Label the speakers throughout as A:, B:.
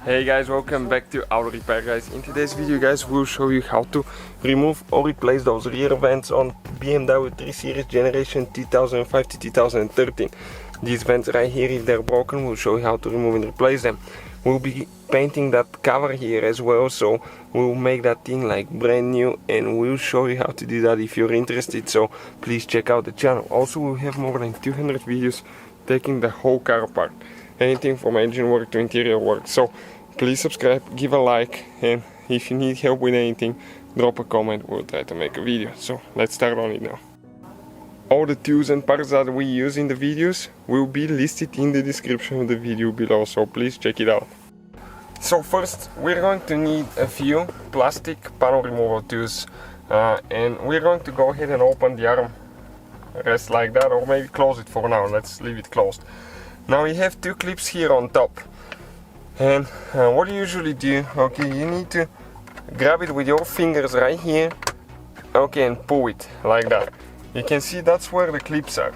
A: Hey guys, welcome back to Auto Repair guys. In today's video guys, we'll show you how to remove or replace those rear vents on BMW 3 Series generation 2005 to 2013. These vents right here, if they're broken, we'll show you how to remove and replace them. We'll be painting that cover here as well, so we'll make that thing like brand new, and we'll show you how to do that if you're interested, so please check out the channel. Also, we'll have more than 200 videos taking the whole car apart, anything from engine work to interior work. So please subscribe, give a like, and if you need help with anything, drop a comment, we'll try to make a video. So let's start on it now. All the tools and parts that we use in the videos will be listed in the description of the video below, so please check it out. So first, we're going to need a few plastic panel removal tools, and we're going to go ahead and open the arm rest like that, or maybe close it for now. Let's leave it closed. Now we have two clips here on top, and what you usually do, okay, you need to grab it with your fingers right here, okay, and pull it like that. You can see that's where the clips are,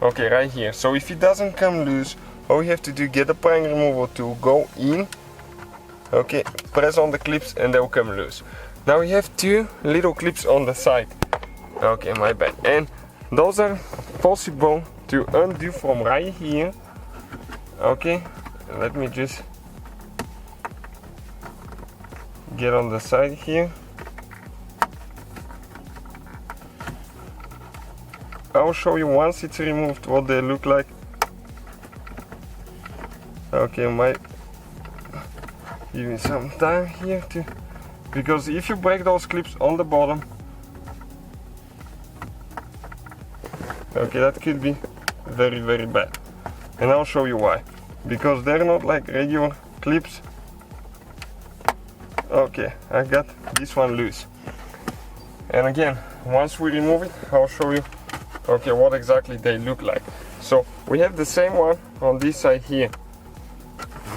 A: okay, right here. So if it doesn't come loose, all you have to do, get a prying removal tool, go in, okay, press on the clips and they'll come loose. Now we have two little clips on the side, okay, my bad, and those are possible to undo from right here, okay. Let me just get on the side here. I'll show you once it's removed what they look like. Okay, might give me some time here to, because if you break those clips on the bottom, okay, that could be very, very bad. And I'll show you why. Because they're not like regular clips. Okay, I got this one loose. And again, once we remove it, I'll show you, okay, what exactly they look like. So we have the same one on this side here.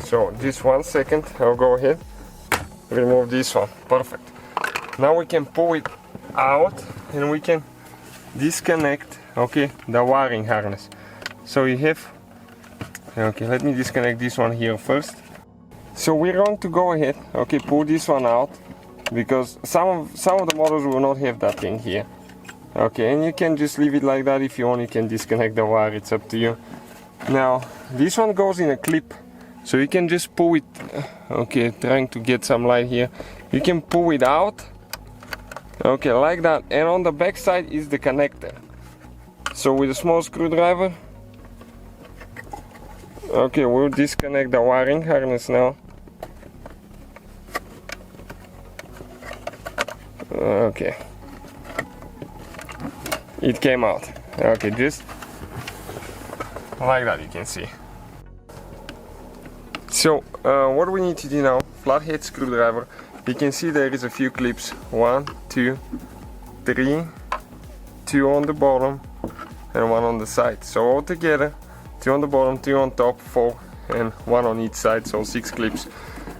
A: So just 1 second, I'll go ahead, remove this one. Perfect. Now we can pull it out and we can disconnect, okay, the wiring harness. So you have, okay, let me disconnect this one here first. So we're going to go ahead, okay, pull this one out, because some of the models will not have that thing here. Okay, and you can just leave it like that. If you want, you can disconnect the wire, it's up to you. Now, this one goes in a clip, so you can just pull it, okay, trying to get some light here. You can pull it out, okay, like that, and on the back side is the connector. So with a small screwdriver, okay, we'll disconnect the wiring harness now. Okay, it came out. Okay, just like that, you can see. So what we need to do now, flathead screwdriver. You can see there is a few clips, 1, 2, 3, 2 on the bottom and 1 on the side. So all together, 2 on the bottom, 2 on top, 4, and 1 on each side, so 6 clips.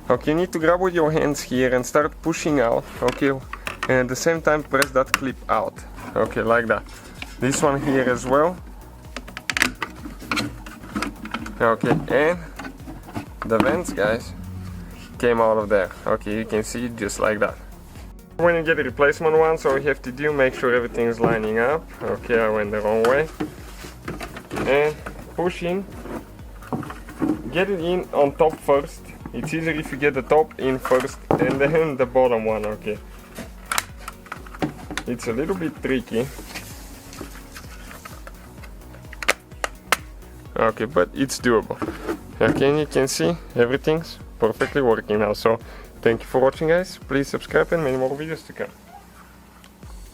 A: Okay, you need to grab with your hands here and start pushing out, okay, and at the same time press that clip out, okay, like that. This one here as well, okay, and the vents, guys, came out of there, okay, you can see it just like that. When you get a replacement one, so you have to do, make sure everything is lining up. Okay, I went the wrong way, and push in, get it in on top first. It's easier if you get the top in first and then the bottom one, okay. It's a little bit tricky. Okay, but it's doable. Okay, and you can see everything's perfectly working now. So thank you for watching, guys. Please subscribe and many more videos to come.